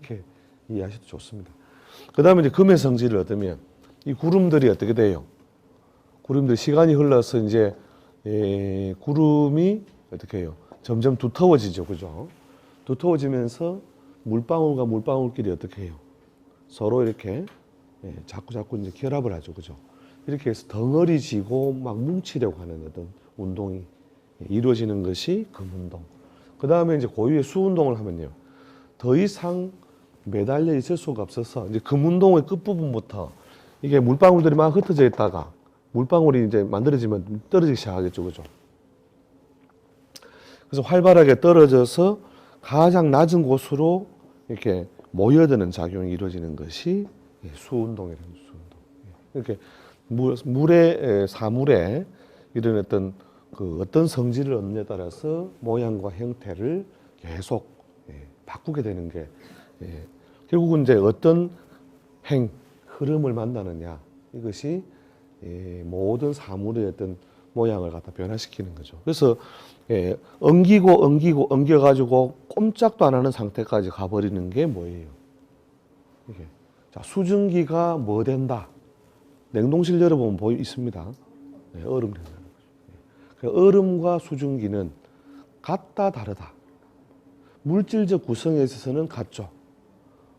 이렇게 이해하셔도 좋습니다. 그 다음에 이제 금의 성질을 얻으면 이 구름들이 어떻게 돼요? 구름들 시간이 흘러서 이제 구름이 어떻게 해요? 점점 두터워지죠, 그죠? 두터워지면서 물방울과 물방울끼리 어떻게 해요? 서로 이렇게 자꾸 이제 결합을 하죠, 그죠? 이렇게 해서 덩어리지고 막 뭉치려고 하는 어떤 운동이 이루어지는 것이 금운동. 그 다음에 이제 고유의 수운동을 하면요, 더 이상 매달려 있을 수가 없어서 이제 금운동의 끝부분부터 이게 물방울들이 막 흩어져 있다가 물방울이 이제 만들어지면 떨어지기 시작하겠죠, 그죠? 그래서 활발하게 떨어져서 가장 낮은 곳으로 이렇게 모여드는 작용이 이루어지는 것이 수운동이라는 수운동. 이렇게 물의 사물에 이런 어떤 성질을 얻느냐에 따라서 모양과 형태를 계속 바꾸게 되는 게 결국은 이제 어떤 흐름을 만나느냐, 이것이 모든 사물의 어떤 모양을 갖다 변화시키는 거죠. 그래서 엉겨가지고 꼼짝도 안 하는 상태까지 가버리는 게 뭐예요? 이게. 자, 수증기가 뭐 된다? 냉동실 열어보면 있습니다. 얼음 된다는 거죠. 얼음과 수증기는 같다, 다르다. 물질적 구성에 있어서는 같죠.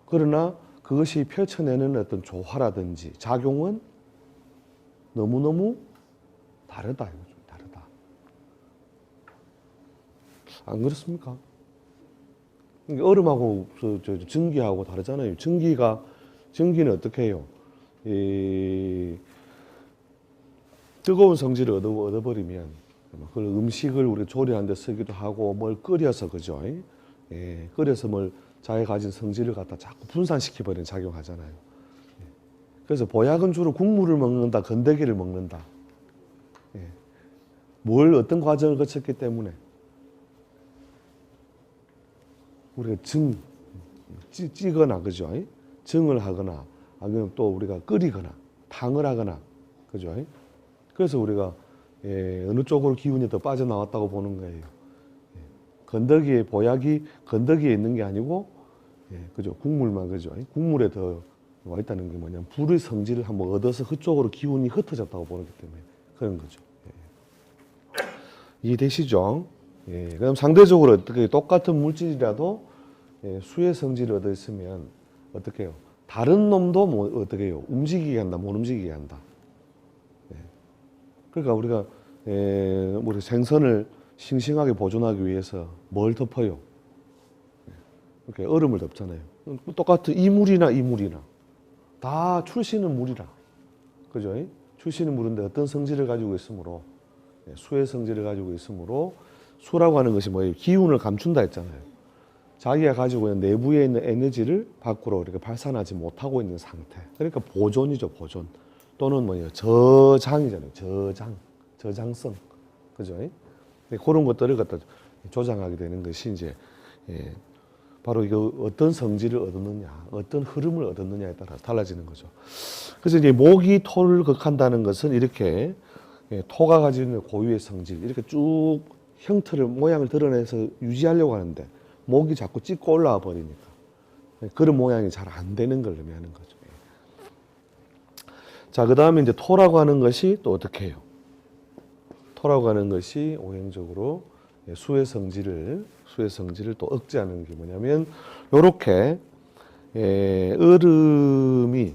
그러나 그것이 펼쳐내는 어떤 조화라든지 작용은 너무너무 다르다. 이거죠. 다르다. 안 그렇습니까? 얼음하고 증기하고 다르잖아요. 증기는 어떻게 해요? 뜨거운 성질을 얻어버리면 그걸 음식을 우리가 조리하는 데 쓰기도 하고 뭘 끓여서, 그죠? 끓여서 뭘 자기가 가진 성질을 갖다 자꾸 분산시켜버리는 작용하잖아요. 그래서 보약은 주로 국물을 먹는다, 건더기를 먹는다. 어떤 과정을 거쳤기 때문에 우리가 찌거나, 그죠? 증을 하거나, 아니면 또 우리가 끓이거나, 탕을 하거나, 그죠? 그래서 우리가 어느 쪽으로 기운이 더 빠져나왔다고 보는 거예요. 보약이 건더기에 있는 게 아니고, 그죠? 국물만, 그죠? 국물에 더 와 있다는 게 뭐냐면 불의 성질을 한번 얻어서 그쪽으로 기운이 흩어졌다고 보기 때문에 그런 거죠. 이해되시죠? 그럼 상대적으로 어떻게 똑같은 물질이라도 수의 성질을 얻어 있으면 어떻게 해요? 다른 놈도 어떻게 해요? 움직이게 한다, 못 움직이게 한다. 그러니까 우리가 우리 생선을 싱싱하게 보존하기 위해서 뭘 덮어요? 이렇게 얼음을 덮잖아요. 똑같은 이물이나 다 출시는 물이라, 그죠? 출시는 물인데 어떤 성질을 가지고 있으므로, 수의 성질을 가지고 있으므로, 수라고 하는 것이 뭐예요? 기운을 감춘다 했잖아요. 자기가 가지고 있는 내부에 있는 에너지를 밖으로 이렇게 발산하지 못하고 있는 상태. 그러니까 보존이죠, 보존. 또는 뭐예요? 저장이잖아요. 저장성. 그죠? 그런 것들을 갖다 조장하게 되는 것이 이제, 바로 이거 어떤 성질을 얻었느냐, 어떤 흐름을 얻었느냐에 따라 달라지는 거죠. 그래서 이제 목이 토를 극한다는 것은 이렇게 토가 가지고 있는 고유의 성질, 이렇게 쭉 모양을 드러내서 유지하려고 하는데 목이 자꾸 찍고 올라와 버리니까 그런 모양이 잘 안 되는 걸 의미하는 거죠. 자, 그 다음에 이제 토라고 하는 것이 또 어떻게 해요? 토라고 하는 것이 오행적으로 수의 성질을 또 억제하는 게 뭐냐면, 요렇게 얼음이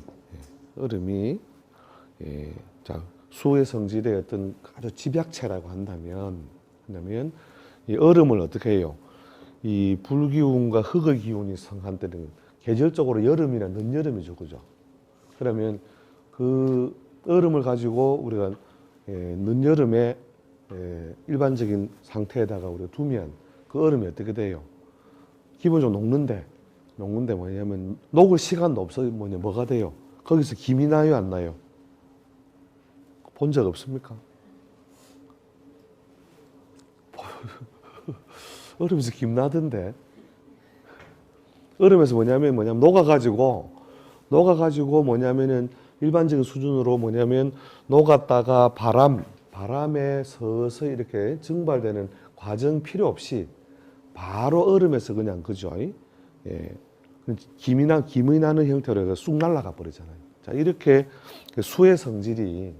자, 수의 성질의 어떤 아주 집약체라고 한다면 이 얼음을 어떻게 해요? 이 불기운과 흙의 기운이 성한 때는 계절적으로 여름이나 늦여름이죠, 그죠? 그러면 그 얼음을 가지고 우리가 늦여름에 일반적인 상태에다가 우리가 두면 그 얼음이 어떻게 돼요? 기본적으로 녹는데 뭐냐면 녹을 시간도 없어. 뭐가 돼요? 거기서 김이 나요, 안 나요? 본 적 없습니까? 얼음에서 김 나던데. 얼음에서 뭐냐면 녹아가지고 뭐냐면은 일반적인 수준으로 뭐냐면 녹았다가 바람에 서서히 이렇게 증발되는 과정 필요 없이 바로 얼음에서 그냥, 그죠? 김이 나는 형태로 쑥 날아가 버리잖아요. 자, 이렇게 수의 성질이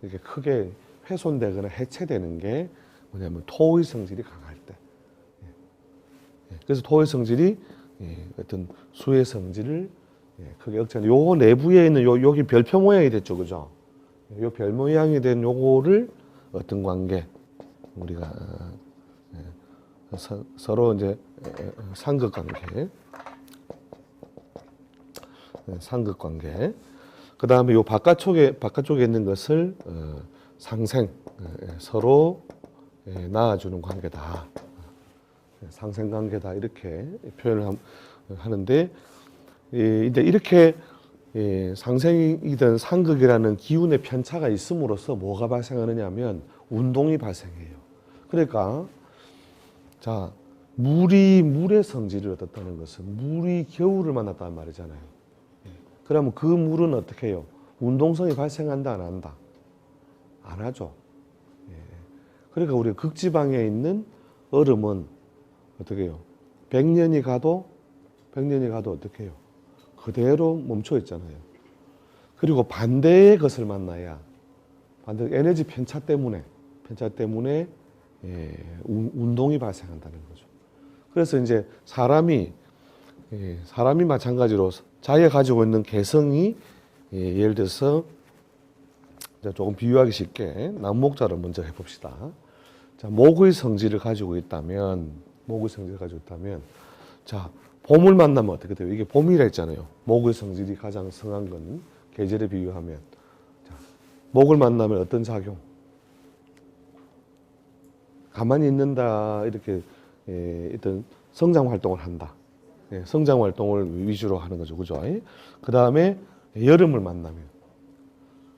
이렇게 크게 훼손되거나 해체되는 게 뭐냐면 토의 성질이 강할 때. 그래서 토의 성질이 어떤 수의 성질을 크게 억제하는. 요거 내부에 있는 여기 별표 모양이 됐죠, 그죠? 요 별 모양이 된 요거를 어떤 관계 우리가 서로 이제 상극관계. 상극관계. 그 다음에 요 바깥쪽에 있는 것을 상생, 서로 낳아주는 관계다. 상생관계다. 이렇게 표현을 하는데, 이제 이렇게 상생이든 상극이라는 기운의 편차가 있음으로써 뭐가 발생하느냐 하면 운동이 발생해요. 그러니까, 자, 물의 성질을 얻었다는 것은 물이 겨울을 만났다는 말이잖아요. 그러면 그 물은 어떻게 해요? 운동성이 발생한다, 안 한다? 안 하죠. 그러니까 우리가 극지방에 있는 얼음은 어떻게 해요? 100년이 가도 어떻게 해요? 그대로 멈춰 있잖아요. 그리고 반대의 것을 만나야 에너지 편차 때문에 운동이 발생한다는 거죠. 그래서 이제 사람이 마찬가지로 자기가 가지고 있는 개성이 예를 들어서 조금 비유하기 쉽게 나무목자를 먼저 해봅시다. 자, 목의 성질을 가지고 있다면 자, 봄을 만나면 어떻게 돼요? 이게 봄이라 했잖아요. 목의 성질이 가장 성한 건 계절에 비유하면. 자, 목을 만나면 어떤 작용? 가만히 있는다, 이렇게 어떤 성장 활동을 한다. 성장 활동을 위주로 하는 거죠. 그죠? 그 다음에 여름을 만나면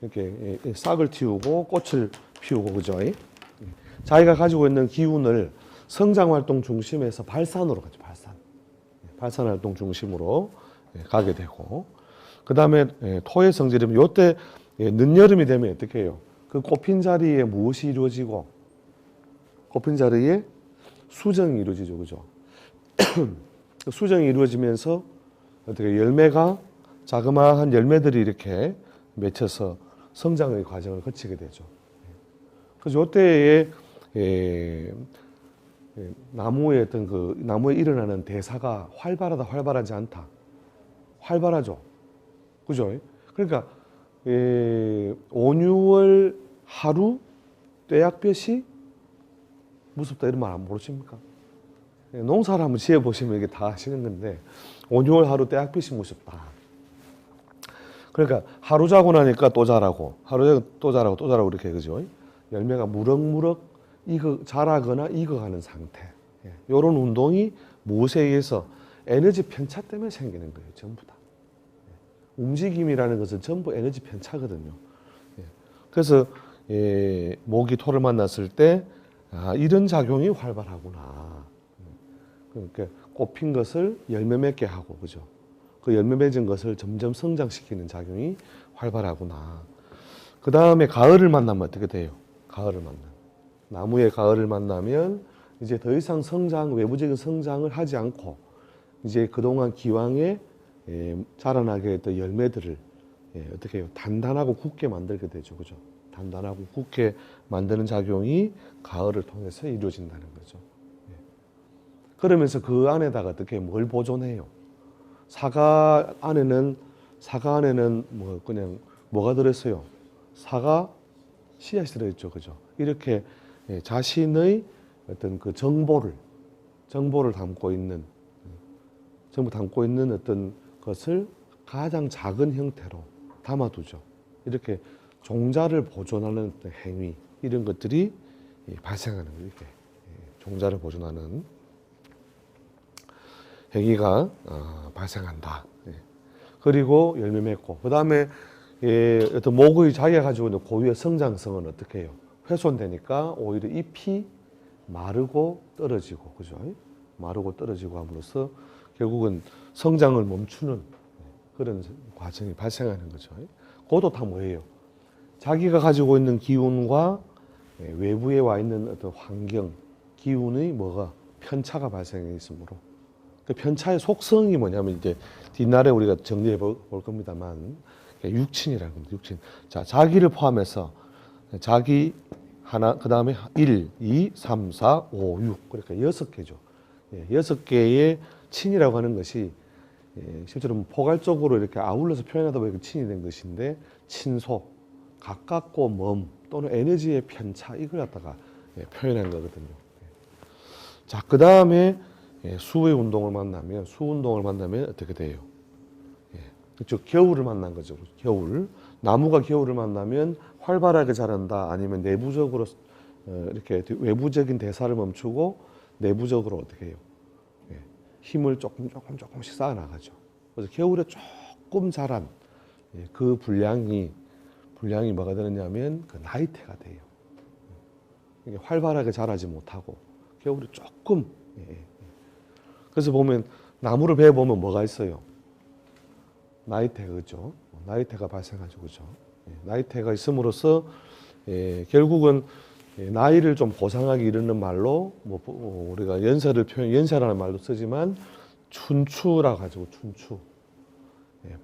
이렇게 싹을 틔우고 꽃을 피우고, 그죠? 자기가 가지고 있는 기운을 성장 활동 중심에서 발산으로 가죠. 발산 활동 중심으로 가게 되고, 그 다음에 토의 성질이면 요때 늦여름이 되면 어떻게 해요? 그 꽃핀 자리에 무엇이 이루어지고, 꽃핀 자리에 수정이 이루어지죠. 그죠? 수정이 이루어지면서 어떻게 열매가 자그마한 열매들이 이렇게 맺혀서 성장의 과정을 거치게 되죠. 그래서 이때에 나무의 어떤 나무에 일어나는 대사가 활발하지 않다. 활발하죠. 그죠? 그러니까 5, 6월 하루 떼약볕이 무섭다 이런 말 안 모르십니까? 농사를 한번 지어보시면 이게 다 아시는 건데 5, 6월 하루 떼약볕이 무섭다. 그러니까 하루 자고 나니까 또 자라고, 하루 자고 또 자라고 이렇게, 그죠? 열매가 무럭무럭 자라거나 익어가는 상태. 이런 운동이 무엇에 의해서? 에너지 편차 때문에 생기는 거예요. 전부 다. 움직임이라는 것은 전부 에너지 편차거든요. 그래서 모기 토를 만났을 때 이런 작용이 활발하구나. 그러니까 꽃핀 것을 열매 맺게 하고, 그죠? 그 열매 맺은 것을 점점 성장시키는 작용이 활발하구나. 그 다음에 가을을 만나면 어떻게 돼요? 나무의 가을을 만나면 이제 더 이상 외부적인 성장을 하지 않고 이제 그동안 기왕에 자라나게 했던 열매들을 어떻게 해요? 단단하고 굳게 만들게 되죠. 그죠? 단단하고 굳게 만드는 작용이 가을을 통해서 이루어진다는 거죠. 그러면서 그 안에다가 어떻게 뭘 보존해요? 사과 안에는 그냥 뭐가 들었어요? 사과 씨앗이 들어있죠. 그죠? 이렇게 자신의 어떤 그 정보를 담고 있는 어떤 것을 가장 작은 형태로 담아두죠. 이렇게 종자를 보존하는 어떤 행위, 이런 것들이 발생하는 거예요. 이렇게 종자를 보존하는 행위가 발생한다. 그리고 열매 맺고, 그 다음에 어떤 목의 자기가 가지고 있는 고유의 성장성은 어떻게 해요? 훼손되니까 오히려 잎이 마르고 떨어지고, 그죠? 마르고 떨어지고 함으로써 결국은 성장을 멈추는 그런 과정이 발생하는 거죠. 그것도 다 뭐예요? 자기가 가지고 있는 기운과 외부에 와 있는 어떤 환경, 기운의 편차가 발생해 있으므로 그 편차의 속성이 뭐냐면 이제 뒷날에 우리가 정리해 볼 겁니다만 육친이라는 겁니다. 육친. 자, 자기를 포함해서 자기 하나, 그 다음에 1, 2, 3, 4, 5, 6. 그러니까 6개죠. 6개의 친이라고 하는 것이 실제로 포괄적으로 이렇게 아울러서 표현하다 보니까 친이 된 것인데 친소, 가깝고 먼 또는 에너지의 편차 이걸 갖다가 표현한 거거든요. 자, 그 다음에 수의 운동을 만나면 수 운동을 만나면 어떻게 돼요? 즉 겨울을 만난 거죠. 겨울. 나무가 겨울을 만나면 활발하게 자란다. 아니면 내부적으로 이렇게 외부적인 대사를 멈추고 내부적으로 어떻게 해요? 힘을 조금씩 쌓아 나가죠. 그래서 겨울에 조금 자란 그 분량이 뭐가 되느냐면 그 나이테가 돼요. 이게 활발하게 자라지 못하고 겨울에 조금. 그래서 보면 나무를 베어 보면 뭐가 있어요? 나이테가 그죠? 나이테가 발생하죠, 그죠? 나이테가 있음으로써 결국은 나이를 좀 고상하게 이르는 말로 우리가 연세라는 말도 쓰지만 춘추라고 하죠, 춘추.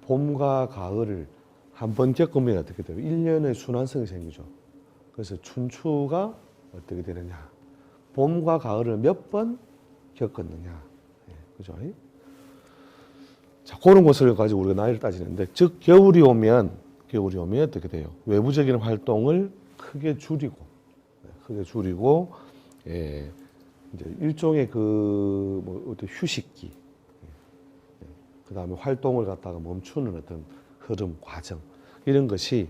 봄과 가을을 한 번 겪으면 어떻게 돼요? 1년의 순환성이 생기죠. 그래서 춘추가 어떻게 되느냐? 봄과 가을을 몇 번 겪었느냐? 그죠? 자, 그런 것을 가지고 우리가 나이를 따지는데, 즉 겨울이 오면 어떻게 돼요? 외부적인 활동을 크게 줄이고 이제 일종의 어떤 휴식기, 그 다음에 활동을 갖다가 멈추는 어떤 흐름, 과정 이런 것이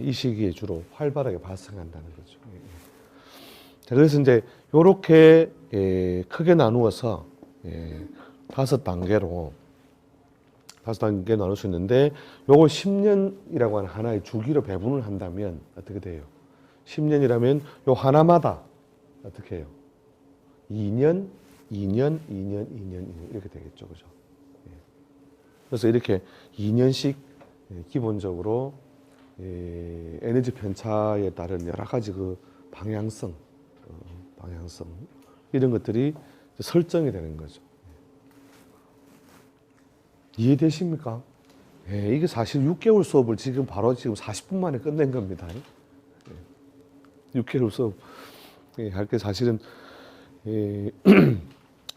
이 시기에 주로 활발하게 발생한다는 거죠. 자, 그래서 이제 이렇게 크게 나누어서 5단계로 나눌 수 있는데, 요걸 10년이라고 하는 하나의 주기로 배분을 한다면 어떻게 돼요? 10년이라면 요 하나마다 어떻게 해요? 2년 이렇게 되겠죠, 그죠? 그래서 이렇게 2년씩 기본적으로 에너지 편차에 따른 여러 가지 그 방향성 이런 것들이 설정이 되는 거죠. 이해되십니까? 이게 사실 6개월 수업을 지금 40분 만에 끝낸 겁니다. 6개월 수업 할 게 사실은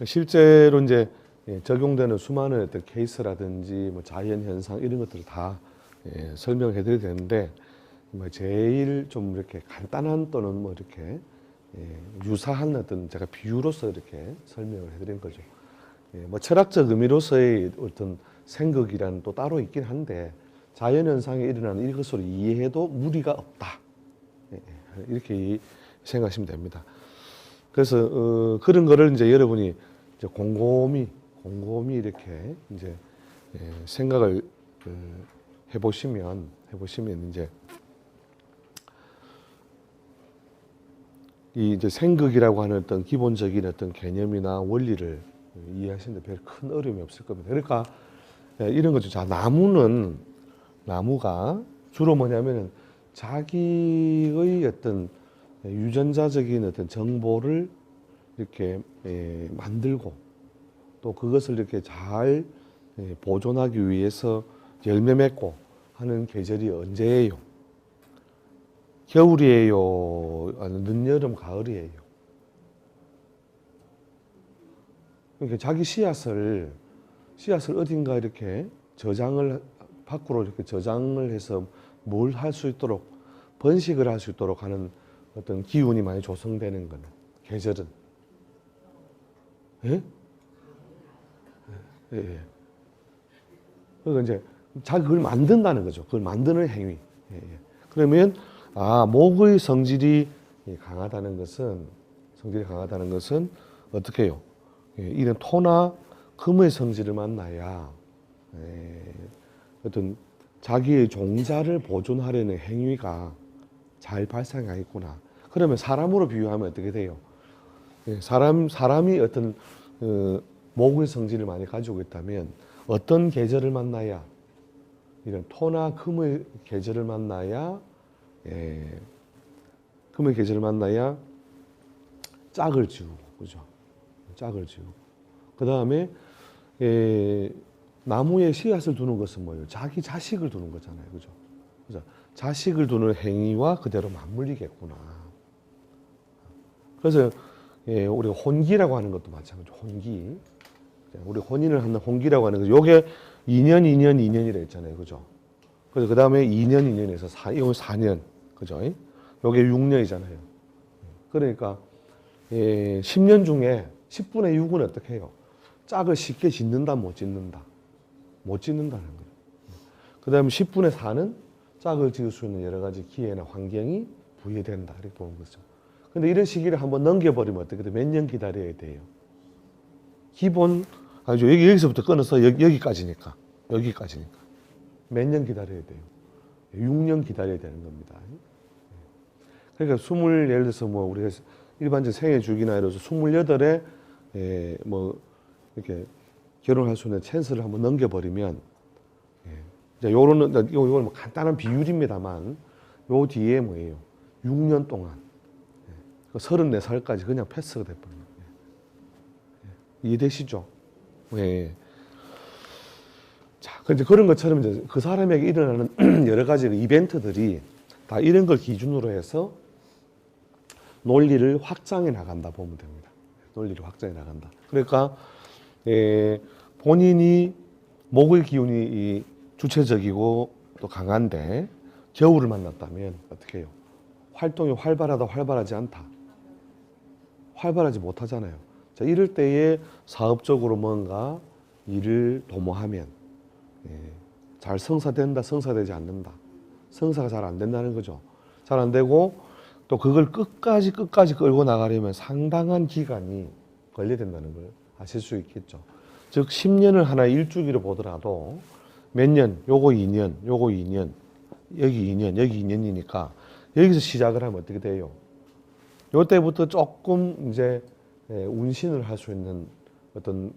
실제로 이제 적용되는 수많은 어떤 케이스라든지 뭐 자연 현상 이런 것들을 다 설명해 드려야 되는데, 제일 좀 이렇게 간단한 또는 뭐 이렇게 유사한 어떤 제가 비유로서 이렇게 설명을 해드린 거죠. 뭐 철학적 의미로서의 어떤 생각이란 또 따로 있긴 한데, 자연현상에 일어나는 이것으로 이해해도 무리가 없다. 이렇게 생각하시면 됩니다. 그래서 그런 거를 이제 여러분이 이제 곰곰이 이렇게 이제 생각을 해보시면 이제 이 이제 생극이라고 하는 어떤 기본적인 어떤 개념이나 원리를 이해하시는데 별 큰 어려움이 없을 겁니다. 그러니까 이런 거죠. 자, 나무가 주로 뭐냐면은 자기의 어떤 유전자적인 어떤 정보를 이렇게 만들고 또 그것을 이렇게 잘 보존하기 위해서 열매 맺고 하는 계절이 언제예요? 겨울이에요? 아니면 늦여름, 가을이에요? 그러니까 자기 씨앗을 어딘가 이렇게 밖으로 이렇게 저장을 해서 뭘 할 수 있도록, 번식을 할 수 있도록 하는 어떤 기운이 많이 조성되는 거는, 계절은. 예? 예. 그러니까 이제 자기 그걸 만든다는 거죠. 그걸 만드는 행위. 그러면 목의 성질이 강하다는 것은 어떻게 해요? 이런 토나 금의 성질을 만나야 어떤 자기의 종자를 보존하려는 행위가 잘 발생하겠구나. 그러면 사람으로 비유하면 어떻게 돼요? 사람이 어떤 목의 성질을 많이 가지고 있다면 어떤 계절을 만나야, 이런 토나 금의 계절을 만나야 짝을 지우고, 그죠? 짝을 지우고. 그 다음에 나무에 씨앗을 두는 것은 뭐예요? 자기 자식을 두는 거잖아요, 그죠? 그죠? 자식을 두는 행위와 그대로 맞물리겠구나. 그래서 우리가 혼기라고 하는 것도 마찬가지죠. 혼기. 우리 혼인을 하는 혼기라고 하는 거. 요게 2년, 2년, 2년이라 했잖아요, 그죠? 그래서 그 다음에 2년, 2년에서 이건 4년, 그죠? 요게 6년이잖아요. 그러니까 10년 중에 10분의 6은 어떻게 해요? 짝을 쉽게 짓는다, 못 짓는다? 못 짓는다는 거예요. 그 다음에 10분의 4는 짝을 지을 수 있는 여러 가지 기회나 환경이 부여된다. 이렇게 보는 거죠. 근데 이런 시기를 한번 넘겨버리면 어떻게 돼요? 몇 년 기다려야 돼요? 기본, 여기서부터 끊어서 여기까지니까. 여기까지니까. 몇 년 기다려야 돼요? 6년 기다려야 되는 겁니다. 그러니까 예를 들어서 뭐 우리가 일반적 생애 주기나 예를 들어서 28에 뭐 이렇게 결혼할 수 있는 찬스를 한번 넘겨버리면 이제 요거는 뭐 간단한 비율입니다만 요 뒤에 뭐예요? 6년 동안 34살까지 그냥 패스가 돼버려요. 이해되시죠? 예. 자, 근데 그런 것처럼 이제 그 사람에게 일어나는 여러 가지 이벤트들이 다 이런 걸 기준으로 해서 논리를 확장해 나간다 보면 됩니다. 논리를 확장해 나간다. 그러니까 본인이 목의 기운이 주체적이고 또 강한데 겨울을 만났다면 어떻게 해요? 활동이 활발하다, 활발하지 않다. 활발하지 못하잖아요. 자, 이럴 때에 사업적으로 뭔가 일을 도모하면 잘 성사된다, 성사되지 않는다. 성사가 잘 안 된다는 거죠. 잘 안 되고 또 그걸 끝까지 끌고 나가려면 상당한 기간이 걸려야 된다는 걸 아실 수 있겠죠. 즉 10년을 하나의 일주기로 보더라도 몇 년, 요거 2년, 요거 2년, 여기 2년, 여기 2년이니까 여기서 시작을 하면 어떻게 돼요? 요때부터 조금 이제 운신을 할 수 있는 어떤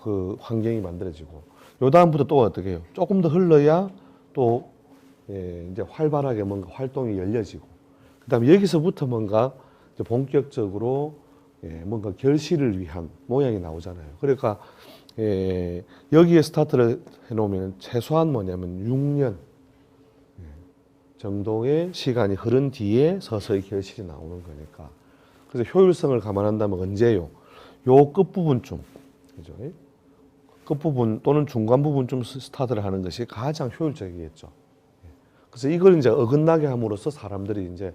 그 환경이 만들어지고 요 다음부터 또 어떻게 해요? 조금 더 흘러야 또 이제 활발하게 뭔가 활동이 열려지고 그다음에 여기서부터 뭔가 이제 본격적으로 뭔가 결실을 위한 모양이 나오잖아요. 그러니까 여기에 스타트를 해놓으면 최소한 뭐냐면 6년 정도의 시간이 흐른 뒤에 서서히 결실이 나오는 거니까. 그래서 효율성을 감안한다면 언제요? 요 끝부분쯤, 그죠? 끝부분 또는 중간 부분쯤 스타트를 하는 것이 가장 효율적이겠죠. 그래서 이걸 이제 어긋나게 함으로써 사람들이 이제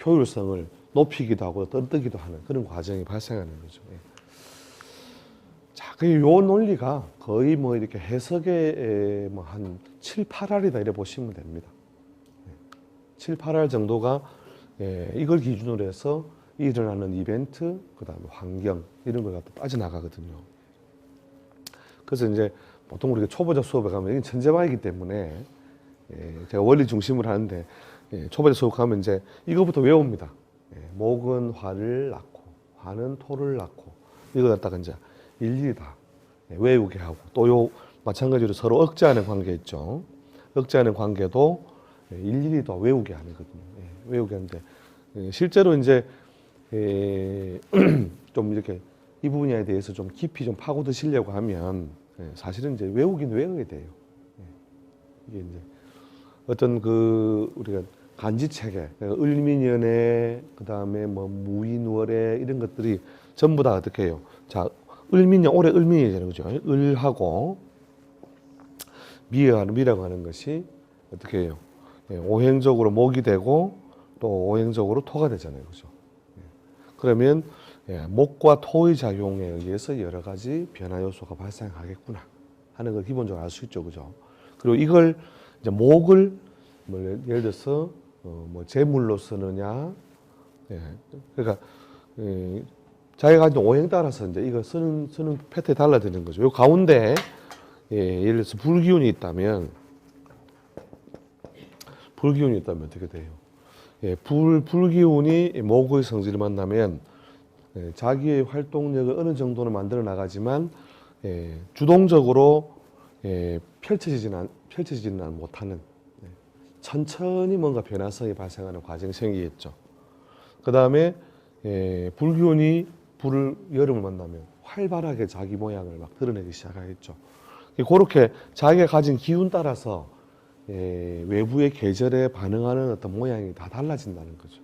효율성을 높이기도 하고 떨뜨기도 하는 그런 과정이 발생하는 거죠. 자, 요 논리가 거의 뭐 이렇게 해석의 뭐 한 7, 8알이다 이래 보시면 됩니다. 7, 8알 정도가 이걸 기준으로 해서 일어나는 이벤트, 그 다음에 환경 이런 걸 갖다 빠져나가거든요. 그래서 이제 보통 우리가 초보자 수업에 가면 이건 천재마이기 때문에 제가 원리 중심으로 하는데 초보자 수업 가면 이제 이거부터 외웁니다. 목은 화를 낳고 화는 토를 낳고 이거 갖다가 이제 일일이 다 외우게 하고 또 요 마찬가지로 서로 억제하는 관계 있죠. 억제하는 관계도 일일이 다 외우게 하거든요. 외우게 하는데 실제로 이제 좀 이렇게 이 분야에 대해서 좀 깊이 좀 파고드시려고 하면 사실은 이제 외우긴 외우게 돼요. 이게 이제 어떤 그 우리가 간지체계, 을민연애, 그 다음에 뭐 무인월애 이런 것들이 전부 다 어떻게 해요? 자, 을민년 올해 을민이잖아요, 그죠? 을하고 미라고 하는 것이 어떻게 해요? 오행적으로 목이 되고 또 오행적으로 토가 되잖아요, 그죠? 그러면 목과 토의 작용에 의해서 여러 가지 변화 요소가 발생하겠구나 하는 걸 기본적으로 알 수 있죠, 그죠? 그리고 이걸 이제 목을 뭐 예를 들어서 뭐 제물로 쓰느냐, 그러니까 자기가 가진 오행 따라서 이제 이거 쓰는 패턴이 달라지는 거죠. 요 가운데 예를 들어서 불기운이 있다면 어떻게 돼요? 불기운이 목의 성질을 만나면 자기의 활동력을 어느 정도는 만들어 나가지만 주동적으로 펼쳐지지는 못하는 천천히 뭔가 변화성이 발생하는 과정이 생기겠죠. 그 다음에 불기운이 여름을 만나면 활발하게 자기 모양을 막 드러내기 시작하겠죠. 그렇게 자기가 가진 기운 따라서 외부의 계절에 반응하는 어떤 모양이 다 달라진다는 거죠.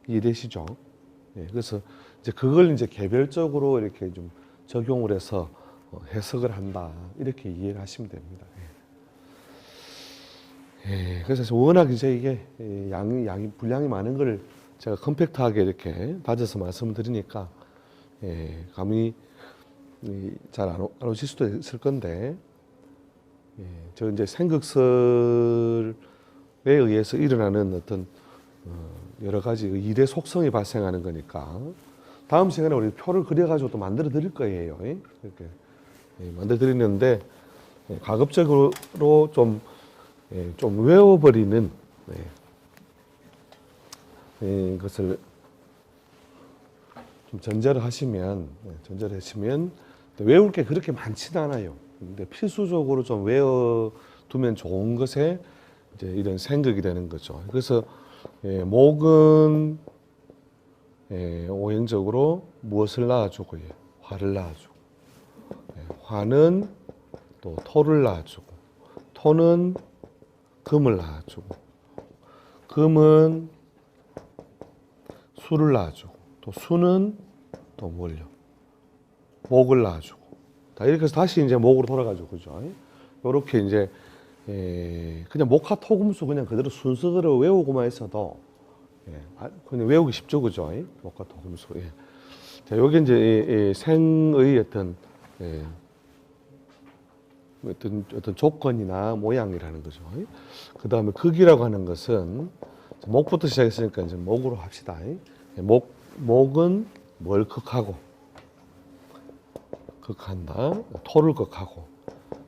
이해되시죠? 그래서 이제 그걸 이제 개별적으로 이렇게 좀 적용을 해서 해석을 한다, 이렇게 이해를 하시면 됩니다. 그래서 워낙 이제 이게 분량이 많은 걸 제가 컴팩트하게 이렇게 다져서 말씀드리니까 감이 잘 안 오실 수도 있을 건데, 저 이제 생극설에 의해서 일어나는 어떤 여러 가지 일의 속성이 발생하는 거니까 다음 시간에 우리 표를 그려가지고 또 만들어 드릴 거예요. 이렇게 만들어 드리는데 가급적으로 좀 외워버리는 것을 좀 전제를 하시면 외울 게 그렇게 많지는 않아요. 근데 필수적으로 좀 외워두면 좋은 것에 이제 이런 생각이 되는 거죠. 그래서 목은 오행적으로 무엇을 낳아주고 화를 낳아주고, 화는 또 토를 낳아주고, 토는 금을 낳아주고, 금은 수를 낳아주고, 또 수는 또 뭘요? 목을 낳아주고. 다 이렇게 해서 다시 이제 목으로 돌아가죠, 그죠? 요렇게 이제 그냥 목화 토금수 그냥 그대로 순서대로 외우고만 있어도 그냥 외우기 쉽죠, 그죠? 목화 토금수. 자, 요게 이제 생의 어떤 조건이나 모양이라는 거죠. 그 다음에 극이라고 하는 것은 목부터 시작했으니까 이제 목으로 합시다. 목은 뭘 극하고, 극한다. 토를 극하고.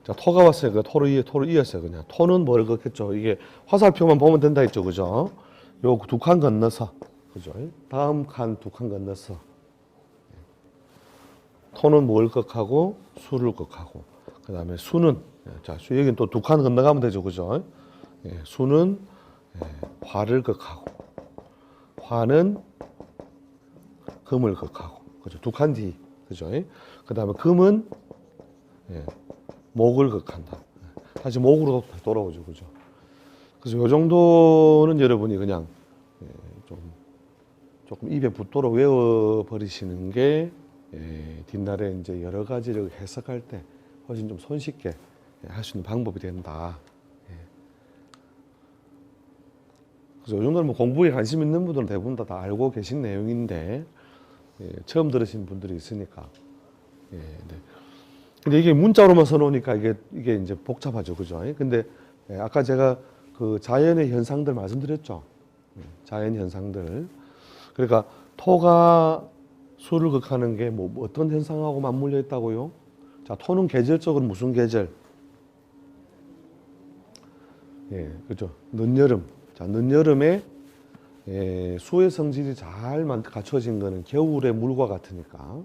자, 토가 왔으니까 토를 이었어요. 그냥 토는 뭘 극했죠. 이게 화살표만 보면 된다 했죠, 그죠? 요 두 칸 건너서, 그죠? 다음 칸 두 칸 건너서 토는 뭘 극하고, 수를 극하고. 그 다음에 수는, 자, 여기는 또 두 칸 건너가면 되죠, 그죠? 수는 화를 극하고, 화는 금을 극하고, 그죠? 두 칸 뒤, 그죠? 그 다음에 금은 목을 극한다. 다시 목으로 돌아오죠, 그죠? 그래서 요 정도는 여러분이 그냥 조금 입에 붙도록 외워버리시는 게 뒷날에 이제 여러 가지를 해석할 때 훨씬 좀 손쉽게 할 수 있는 방법이 된다. 그래서 요 정도는 뭐 공부에 관심 있는 분들은 대부분 다 알고 계신 내용인데 처음 들으신 분들이 있으니까. 근데 이게 문자로만 써놓으니까 이게 이제 복잡하죠, 그죠? 근데 아까 제가 그 자연의 현상들 말씀드렸죠. 자연 현상들. 그러니까 토가 수를 극하는 게 뭐 어떤 현상하고 맞물려 있다고요? 자, 토는 계절적으로 무슨 계절? 그죠. 늦여름. 자, 늦여름에 수의 성질이 잘 갖춰진 거는 겨울의 물과 같으니까.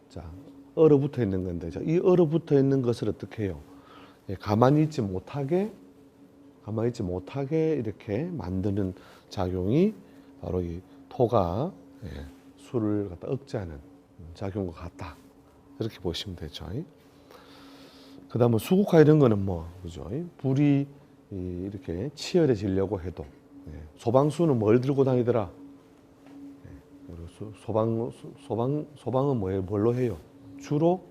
자, 얼어붙어 있는 건데, 자, 이 얼어붙어 있는 것을 어떻게 해요? 가만히 있지 못하게 이렇게 만드는 작용이 바로 이 토가 수를 갖다 억제하는 작용과 같다. 이렇게 보시면 되죠. 그 다음에 수국화 이런 거는 뭐, 그죠? 불이 이렇게 치열해지려고 해도, 소방수는 뭘 들고 다니더라? 소방은 뭐예요? 뭘로 해요? 주로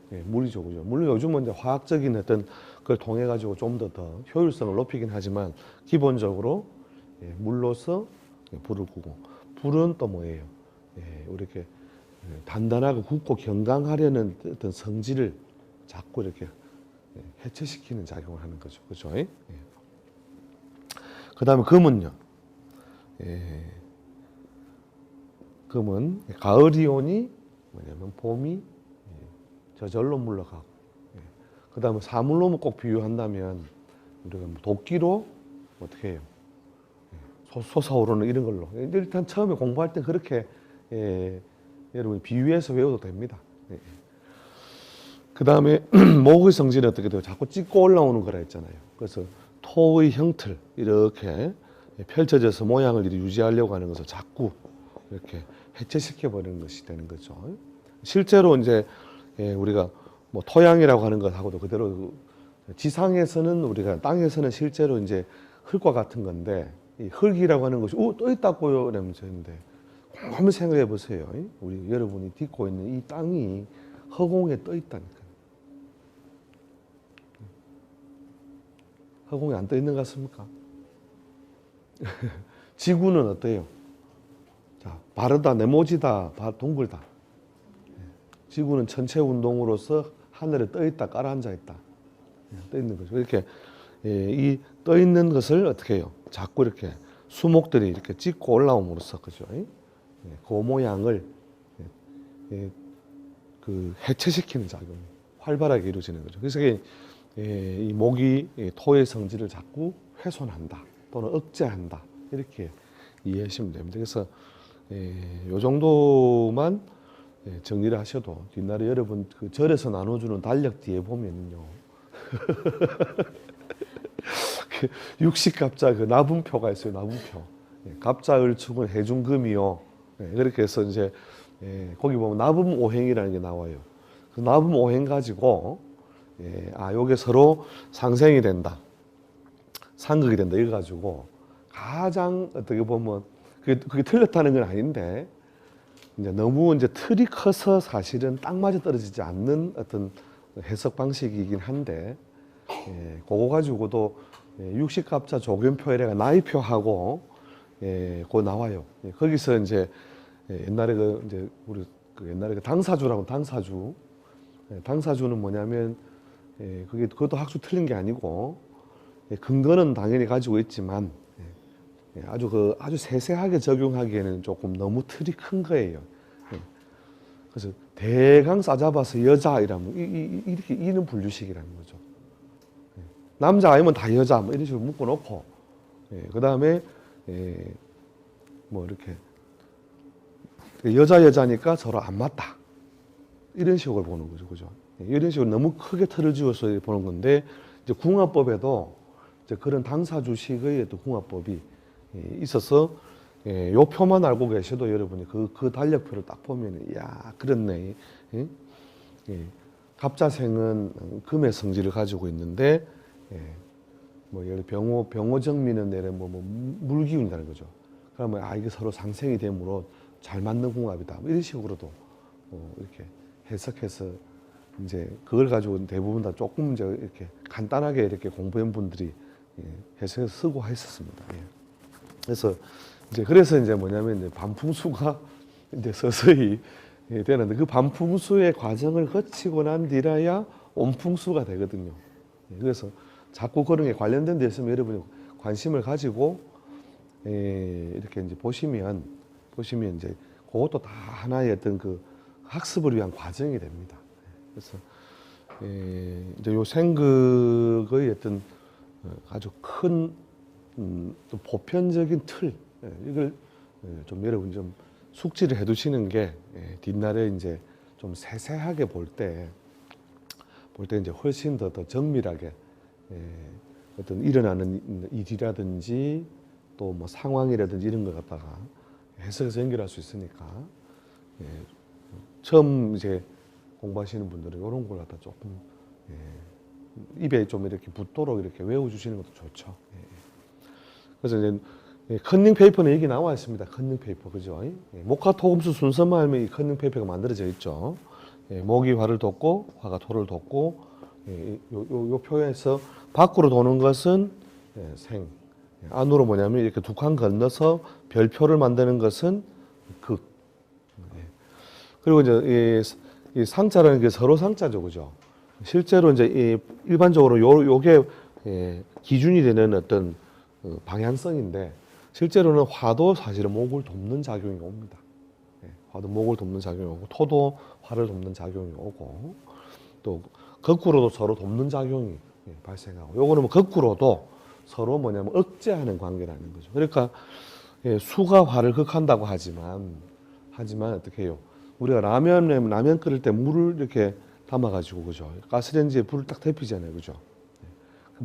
물이죠, 그죠? 물론 요즘은 이제 화학적인 어떤 걸 통해 가지고 좀 더 효율성을 높이긴 하지만 기본적으로 물로서 불을 끄고, 불은 또 뭐예요? 이렇게 단단하고 굳고 견강하려는 어떤 성질을 자꾸 이렇게 해체시키는 작용을 하는 거죠, 그죠? 그 다음에 금은요. 금은 가을이 오니 뭐냐면 봄이 저절로 물러가고, 그 다음에 사물로 꼭 비유한다면 우리가 도끼로 어떻게 해요? 솟아오르는 이런 걸로. 일단 처음에 공부할 때 그렇게 여러분 비유해서 외워도 됩니다. 그 다음에 목의 성질은 어떻게 돼요? 자꾸 찍고 올라오는 거라 했잖아요. 그래서 토의 형틀 이렇게 펼쳐져서 모양을 유지하려고 하는 것을 자꾸 이렇게 해체시켜 버리는 것이 되는 거죠. 실제로 이제 우리가 뭐 토양이라고 하는 것하고도 그대로 지상에서는 우리가 땅에서는 실제로 이제 흙과 같은 건데 이 흙이라고 하는 것이 떠 있다고요 이러면서 있는데 한번 생각해 보세요. 우리 여러분이 딛고 있는 이 땅이 허공에 떠 있다니까요. 허공에 안 떠 있는 것 같습니까? 지구는 어때요? 자, 바르다, 네모지다, 동글다. 지구는 전체 운동으로서 하늘에 떠 있다, 깔아앉아 있다. 떠 있는 거죠. 이렇게 이 떠 있는 것을 어떻게 해요? 자꾸 이렇게 수목들이 이렇게 찍고 올라옴으로써 그죠? 그 모양을 그 해체시키는 작용이 활발하게 이루어지는 거죠. 그래서 이 목이 토의 성질을 자꾸 훼손한다 또는 억제한다 이렇게 이해하시면 됩니다. 그래서 이 정도만 정리를 하셔도 뒷날에 여러분 그 절에서 나눠주는 달력 뒤에 보면요 육식갑자 그 나분표가 있어요. 나분표. 갑자을축은 해중금이요. 그렇게 해서 이제 거기 보면 나분오행이라는 게 나와요. 그 나분오행 가지고 요게 서로 상생이 된다, 상극이 된다 이거 가지고 가장 어떻게 보면 그게 틀렸다는 건 아닌데 이제 너무 이제 틀이 커서 사실은 딱 맞아 떨어지지 않는 어떤 해석 방식이긴 한데 그거 가지고도 육식갑자 조견표에다가 나이표하고 그거 나와요. 거기서 이제 옛날에 이제 우리 옛날에 당사주라고 당사주는 뭐냐면 그것도 학수 틀린 게 아니고 근거는 당연히 가지고 있지만 아주 세세하게 적용하기에는 조금 너무 틀이 큰 거예요. 그래서 대강 싸잡아서 여자 이라면 이렇게 이는 분류식이라는 거죠. 남자 아니면 다 여자 뭐 이런 식으로 묶어놓고 그 다음에 뭐 이렇게 여자니까 서로 안 맞다 이런 식으로 보는 거죠, 그죠? 이런 식으로 너무 크게 틀을 지어서 보는 건데 이제 궁합법에도 이제 그런 당사주식의 또 궁합법이 있어서 요 표만 알고 계셔도 여러분이 그 달력표를 딱 보면 야 그렇네. 갑자생은 금의 성질을 가지고 있는데 뭐 예를 병호정미는 내래 뭐 물기운이라는 거죠. 그러면 이게 서로 상생이 되므로 잘 맞는 궁합이다. 뭐 이런 식으로도 이렇게 해석해서 이제 그걸 가지고 대부분 다 조금 이제 이렇게 간단하게 이렇게 공부한 분들이 해석해서 쓰고 했었습니다. 그래서 이제 뭐냐면 이제 반풍수가 이제 서서히 되는데 그 반풍수의 과정을 거치고 난 뒤라야 온풍수가 되거든요. 그래서 자꾸 그런 게 관련된 데 있으면 여러분이 관심을 가지고 이렇게 이제 보시면 이제 그것도 다 하나의 어떤 그 학습을 위한 과정이 됩니다. 그래서 이제 요 생극의 어떤 아주 큰 또 보편적인 틀 이걸 좀 여러분 좀 숙지를 해두시는 게 뒷날에 이제 좀 세세하게 볼 때 이제 훨씬 더 정밀하게 어떤 일어나는 일이라든지 또 뭐 상황이라든지 이런 것 갖다가 해석해서 연결할 수 있으니까 처음 이제 공부하시는 분들은 이런 걸 갖다 조금 입에 좀 이렇게 붙도록 이렇게 외워주시는 것도 좋죠. 그래서 이제 컨닝 페이퍼는 여기 나와 있습니다. 컨닝 페이퍼 그죠? 목화토금수 순서만 알면 이 컨닝 페이퍼가 만들어져 있죠. 목이 화를 돋고 화가 토를 돋고 요 표에서 밖으로 도는 것은 생, 안으로 뭐냐면 이렇게 두 칸 건너서 별표를 만드는 것은 극. 그리고 이제 이 상자라는 게 서로 상자죠, 그죠? 실제로 이제 일반적으로 요게 기준이 되는 어떤 방향성인데 실제로는 화도 사실은 목을 돕는 작용이 옵니다. 화도 목을 돕는 작용이 오고 토도 화를 돕는 작용이 오고 또 거꾸로도 서로 돕는 작용이 발생하고 요거는 뭐 거꾸로도 서로 뭐냐면 억제하는 관계라는 거죠. 그러니까 수가 화를 극한다고 하지만 어떻게 해요? 우리가 라면 끓일 때 물을 이렇게 담아가지고 그죠? 가스레인지에 불을 딱 데피잖아요, 그죠?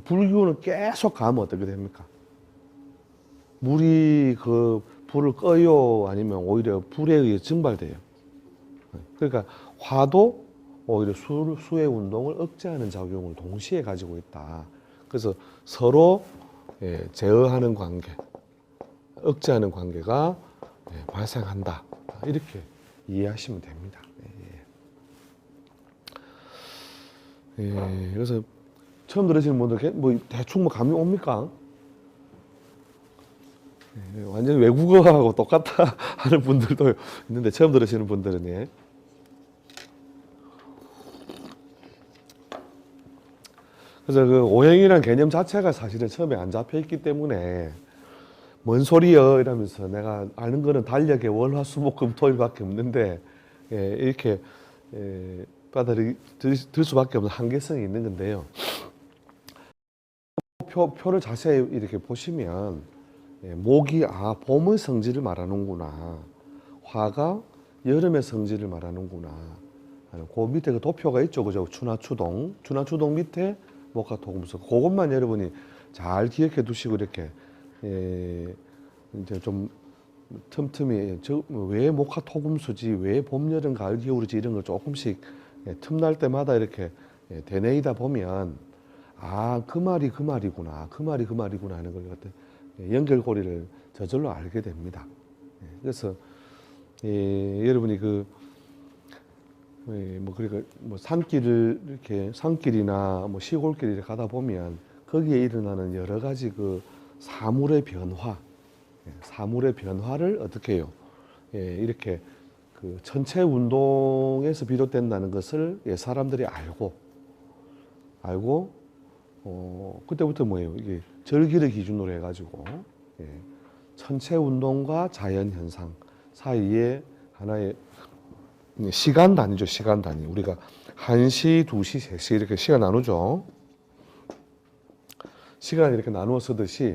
불기운을 계속 가면 어떻게 됩니까? 물이 그 불을 꺼요? 아니면 오히려 불에 의해 증발돼요? 그러니까 화도 오히려 수의 운동을 억제하는 작용을 동시에 가지고 있다. 그래서 서로 제어하는 관계, 억제하는 관계가 발생한다. 이렇게 이해하시면 됩니다. 그래서 처음 들으시는 분들 뭐 대충 뭐 감이 옵니까? 완전히 외국어하고 똑같다 하는 분들도 있는데 처음 들으시는 분들은 그래서 그 오행이라는 개념 자체가 사실은 처음에 안 잡혀 있기 때문에 뭔 소리여 이러면서 내가 아는 거는 달력에 월, 화, 수, 목, 금, 토일밖에 없는데 이렇게 들 수밖에 없는 한계성이 있는 건데요. 표를 자세히 이렇게 보시면 목이 봄의 성질을 말하는구나, 화가 여름의 성질을 말하는구나. 그 밑에 그 도표가 있죠, 그죠? 추나추동 밑에 목화토금수. 그것만 여러분이 잘 기억해 두시고 이렇게 이제 좀 틈틈이 왜 목화토금수지, 왜 봄, 여름, 가을, 겨울이지 이런 걸 조금씩 틈날 때마다 이렇게 되뇌이다 보면 그 말이 그 말이구나, 그 말이 그 말이구나 하는 걸 갖다 연결고리를 저절로 알게 됩니다. 그래서 여러분이 그러니까 산길을 이렇게 산길이나 뭐 시골길을 가다 보면 거기에 일어나는 여러 가지 그 사물의 변화를 어떻게 해요? 이렇게 그 천체 운동에서 비롯된다는 것을 사람들이 알고 그때부터 뭐예요? 이게 절기를 기준으로 해가지고 천체 운동과 자연 현상 사이에 하나의 시간 단위죠. 시간 단위. 우리가 1시, 2시, 3시 이렇게 시간 나누죠. 시간 이렇게 나누어 쓰듯이